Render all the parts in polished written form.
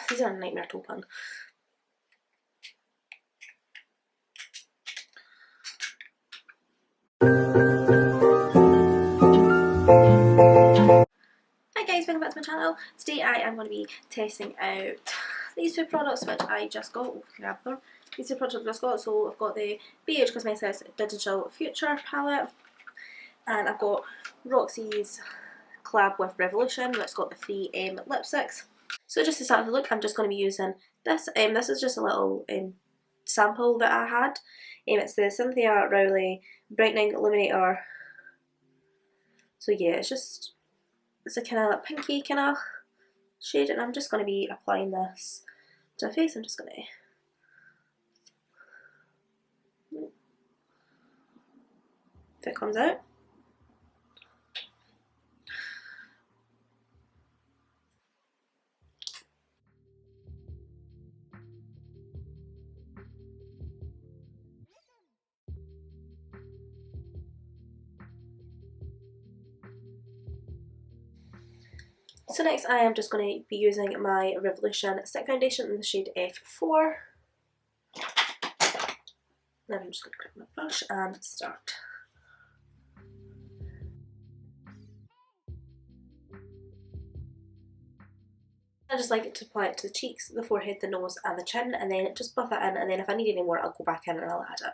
These are a nightmare to open. Hi guys, welcome back to my channel. Today I am going to be testing out these two products which I just got. These two products I just got. So I've got the BH Cosmetics Digital Future palette, and I've got Roxy's collab with Revolution, which got the 3M lipsticks. So just to start with the look, I'm just going to be using this. This is just a little sample that I had. It's the Cynthia Rowley Brightening Illuminator. So yeah, it's a kind of like pinky kind of shade, and I'm just going to be applying this to my face. I'm just going to if it comes out. So next I am just going to be using my Revolution Stick Foundation in the shade F4. Then I'm just going to grab my brush and start. I just like it to apply it to the cheeks, the forehead, the nose and the chin, and then just buff it in, and then if I need any more I'll go back in and I'll add it.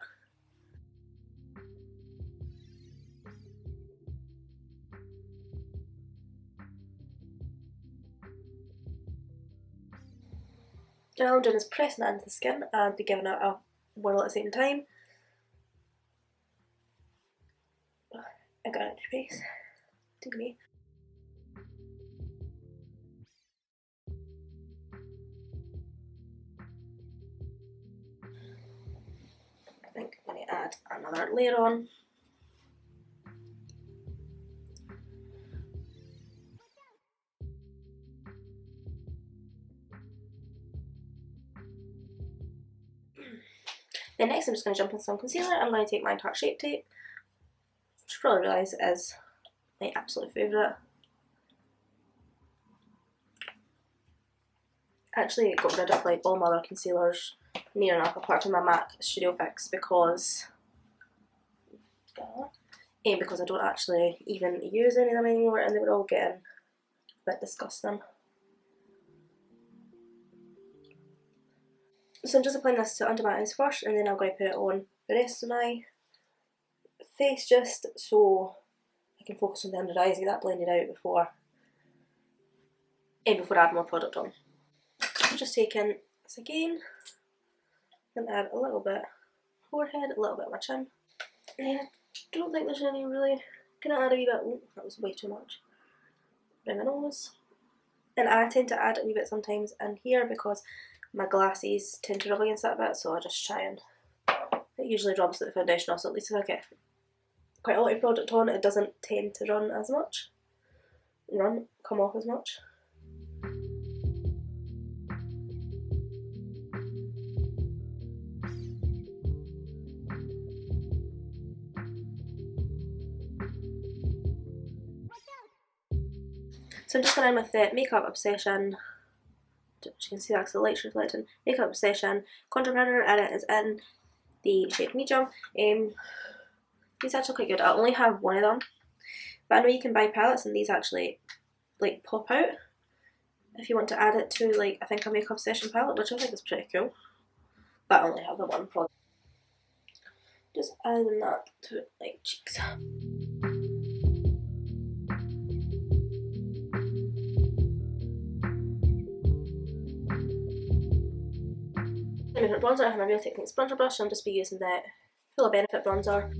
And all I'm doing is pressing it into the skin and be giving it a whirl at the same time. I got it into your face. Take me. I think I'm going to add another layer on. Then next I'm just going to jump in some concealer. I'm going to take my Tarte Shape Tape, which you probably realise is my absolute favourite. Actually got rid of like all my other concealers near enough apart from my MAC Studio Fix because I don't actually even use any of them anymore, and they were all getting a bit disgusting. So I'm just applying this to under my eyes first, and then I'm going to put it on the rest of my face just so I can focus on the under eyes, get that blended out before I add more product on. I'm just taking this again and add a little bit forehead, a little bit on my chin. And I don't think there's any really. Can I add a wee bit? Oh, that was way too much. Around my nose. And I tend to add a wee bit sometimes in here because my glasses tend to rub against that bit, so I just try and it usually rubs the foundation off, so at least if I get quite a lot of product on, it doesn't tend to run as much. Come off as much. So I'm just going in with the Makeup Obsession. You can see that's the light's reflecting. Makeup Obsession contour powder, and it is in the shade medium. These are actually quite good. I only have one of them, but I know you can buy palettes and these actually like pop out if you want to add it to like I think a Makeup Obsession palette, which I think is pretty cool. But I only have the one product. Just adding that to like cheeks. Bronzer, I have my Real Techniques bronzer brush, so I'm just be using the Full of Benefit bronzer.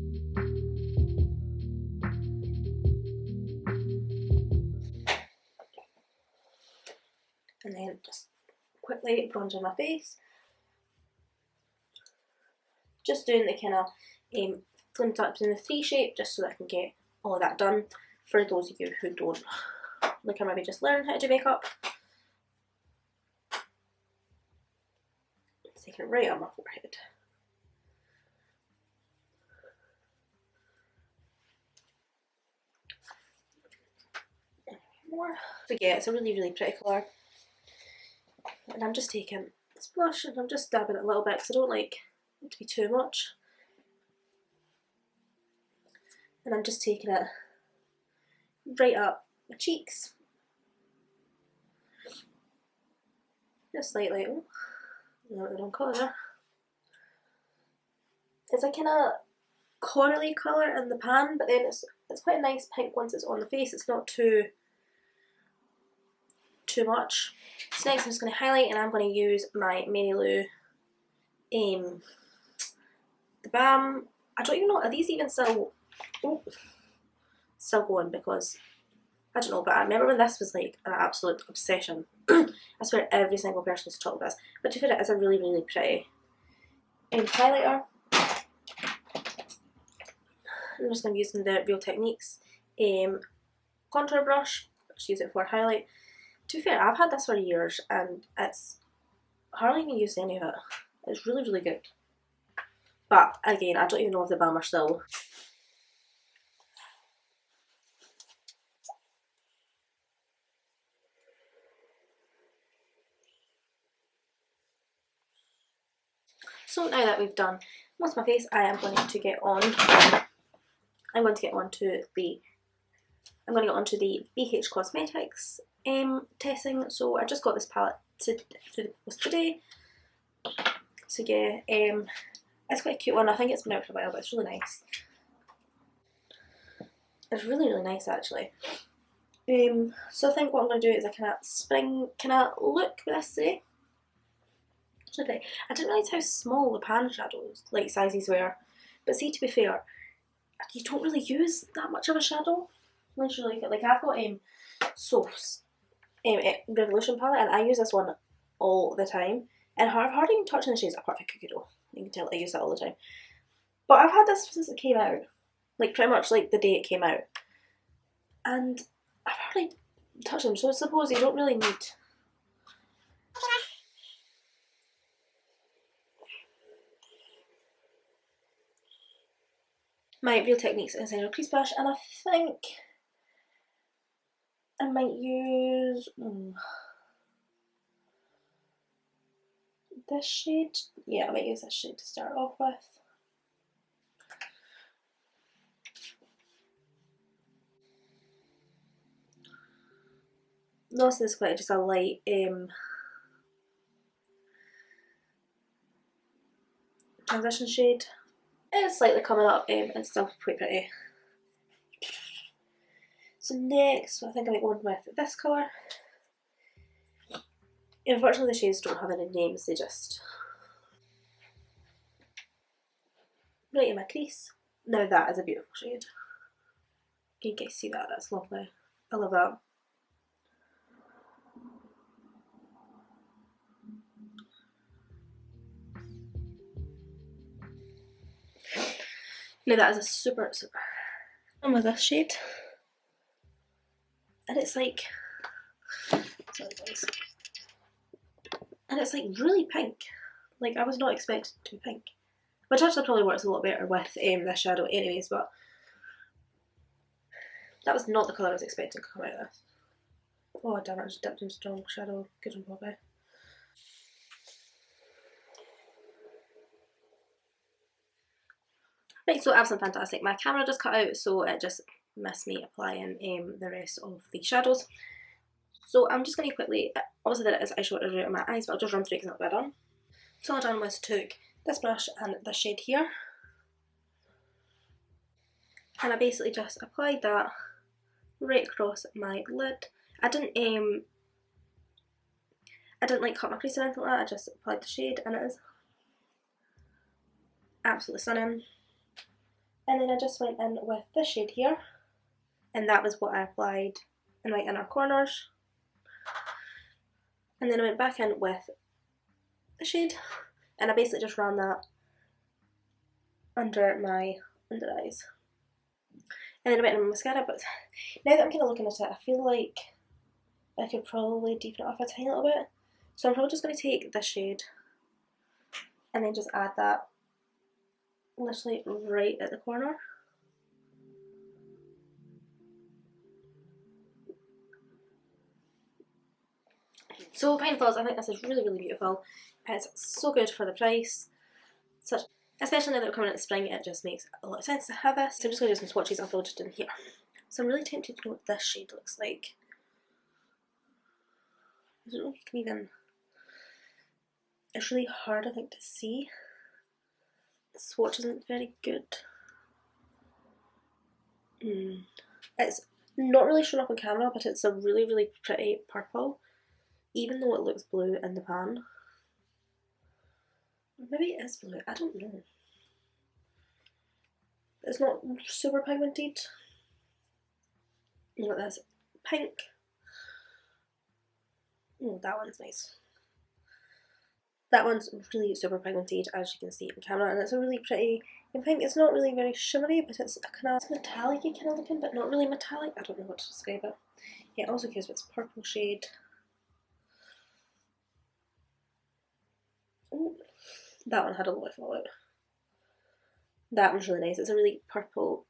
And then just quickly bronzer my face. Just doing the kind of flint taps in the 3 shape just so that I can get all of that done. For those of you who don't like, or maybe just learn how to do makeup. Taking it right on my forehead. More. So yeah, it's a really, really pretty colour. And I'm just taking this blush and I'm just dabbing it a little bit because I don't like it to be too much. And I'm just taking it right up my cheeks. Just slightly. Oh, no, the wrong colour there. It's a kind of corally colour in the pan, but then it's quite a nice pink once it's on the face. It's not too much. So next I'm just going to highlight, and I'm going to use my Mary Lou the Balm. I don't even know, are these even still going, because I don't know, but I remember when this was like an absolute obsession. I swear every single person used to talk about this. But to be fair, it is a really, really pretty highlighter. I'm just going to be using the Real Techniques contour brush. Just use it for highlight. To be fair, I've had this for years and it's hardly even used any of it. It's really, really good. But again, I don't even know if the balm are still. So now that we've done most of my face, I'm going to get on to the BH Cosmetics testing. So I just got this palette through the post today. So yeah, it's quite a cute one. I think it's been out for a while, but it's really nice. It's really, really nice actually. So I think what I'm going to do is a kind of spring kind of look with this today. I didn't realise how small the pan shadows like sizes were, but see, to be fair, you don't really use that much of a shadow unless you like it. Like I've got Soph's Revolution palette, and I use this one all the time, and I've hardly even touched on the shades apart from Cookie Dough. You can tell I use that all the time. But I've had this since it came out, like pretty much like the day it came out, and I've hardly touched them. So I suppose you don't really need. My Real Techniques Essential Crease Brush, and I think I might use this shade. Yeah, I might use this shade to start off with. Most of this is quite just a light transition shade. It's slightly coming up, it's still quite pretty. So next, I think I might go on with this colour. Unfortunately, the shades don't have any names, they just right in my crease. Now that is a beautiful shade. Can you guys see that? That's lovely. I love that. Now that is a super. And with this shade, and it's like, sorry guys, and it's like really pink. Like I was not expecting it to be pink, which actually probably works a lot better with this shadow anyways. But that was not the colour I was expecting to come out of this. Oh damn it! I just dipped in strong shadow. Good on Bobby. Right, so absolutely fantastic. My camera just cut out, so it just missed me applying the rest of the shadows. So I'm just going to quickly, obviously there is eyeshadow around my eyes, but I'll just run through it because it's not bad on. So all I done was took this brush and this shade here, and I basically just applied that right across my lid. I didn't like cut my crease or anything like that. I just applied the shade, and it is absolutely stunning. And then I just went in with this shade here, and that was what I applied in my inner corners. And then I went back in with the shade, and I basically just ran that under my under eyes. And then I went in my mascara, but now that I'm kind of looking at it, I feel like I could probably deepen it up a tiny little bit. So I'm probably just going to take this shade and then just add that literally right at the corner. So final thoughts, I think this is really, really beautiful. It's so good for the price. Especially now that we're coming into spring, it just makes a lot of sense to have this. So I'm just going to do some swatches uploaded in here. So I'm really tempted to know what this shade looks like. I don't know if you can even... It's really hard, I think, to see. The swatch isn't very good. It's not really shown up on camera, but it's a really, really pretty purple, even though it looks blue in the pan. Maybe it is blue, I don't know. It's not super pigmented. You know what this? Pink. Oh, that one's nice. That one's really super pigmented, as you can see on camera, and it's a really pretty pink. It's not really very shimmery, but it's kind of metallic-y kind of looking, but not really metallic. I don't know what to describe it. Yeah, it also gives its purple shade. Ooh, that one had a lot of fallout. That one's really nice. It's a really purple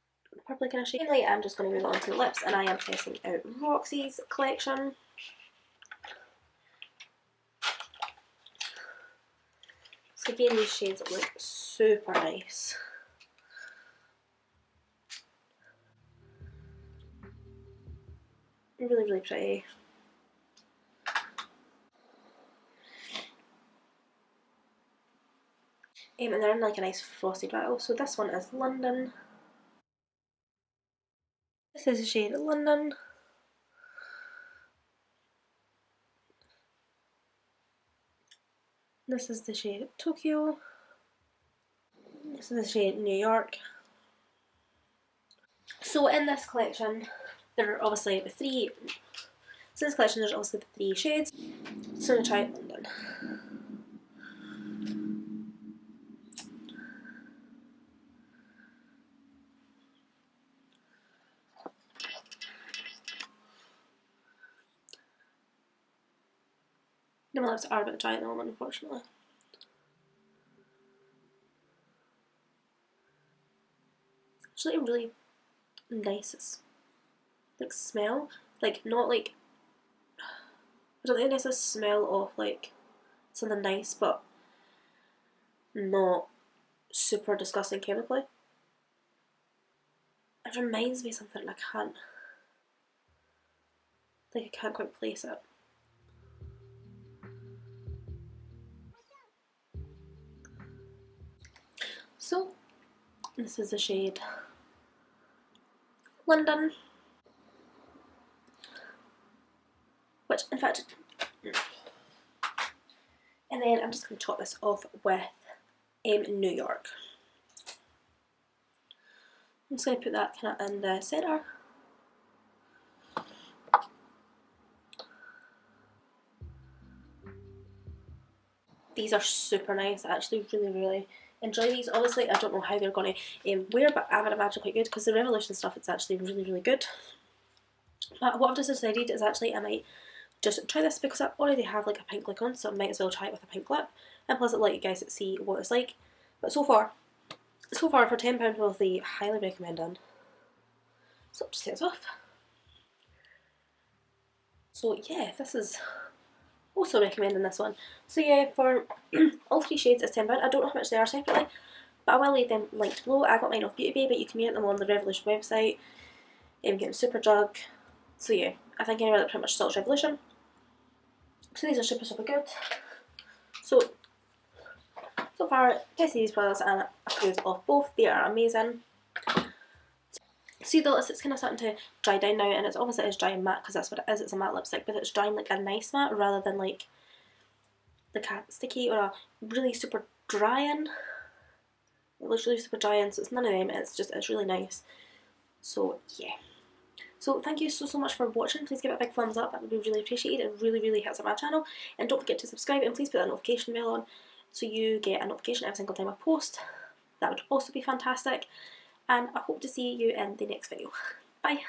kind of shade. Finally, I'm just going to move on to the lips, and I am testing out Roxy's collection. So again, these shades look super nice. Really, really pretty. And they're in like a nice frosted metal. So this one is London. This is the shade London. This is the shade Tokyo. This is the shade New York. So in this collection, there are obviously the three. So in this collection, there's obviously the three shades. So I'm going to try London. My lips are a bit dry at the moment, unfortunately. It's actually a really nice like smell. Like not like, I don't think it's a smell of like something nice, but not super disgusting chemically. It reminds me of something and I can't quite place it. So this is the shade London, which in fact, and then I'm just going to top this off with New York. I'm just going to put that kind of in the centre. These are super nice. I actually really, really enjoy these. Obviously, I don't know how they're going to wear, but I would imagine quite good because the Revolution stuff is actually really, really good. But what I've just decided is actually I might just try this because I already have like a pink lip on, so I might as well try it with a pink lip. And plus, I'd let you guys see what it's like. But so far for £10 worth, they highly recommend. So I'll just take this off. So yeah, this is also recommending this one. So yeah, for all three shades it's £10. I don't know how much they are separately, but I will leave them linked below. I got mine off Beauty Bay, but you can get them on the Revolution website. You can get them super jug. So yeah, I think anyway that pretty much solves Revolution. So these are super, super good. So far, tested these products and I approve of both. They are amazing. See though, it's kind of starting to dry down now, and it's obviously it is dry and matte because that's what it is. It's a matte lipstick, but it's drying like a nice matte rather than like the cat sticky or a really super drying. It looks really super drying, so it's none of them. It's really nice. So yeah. So thank you so much for watching. Please give it a big thumbs up. That would be really appreciated. It really, really helps out my channel. And don't forget to subscribe and please put that notification bell on so you get a notification every single time I post. That would also be fantastic. And I hope to see you in the next video. Bye!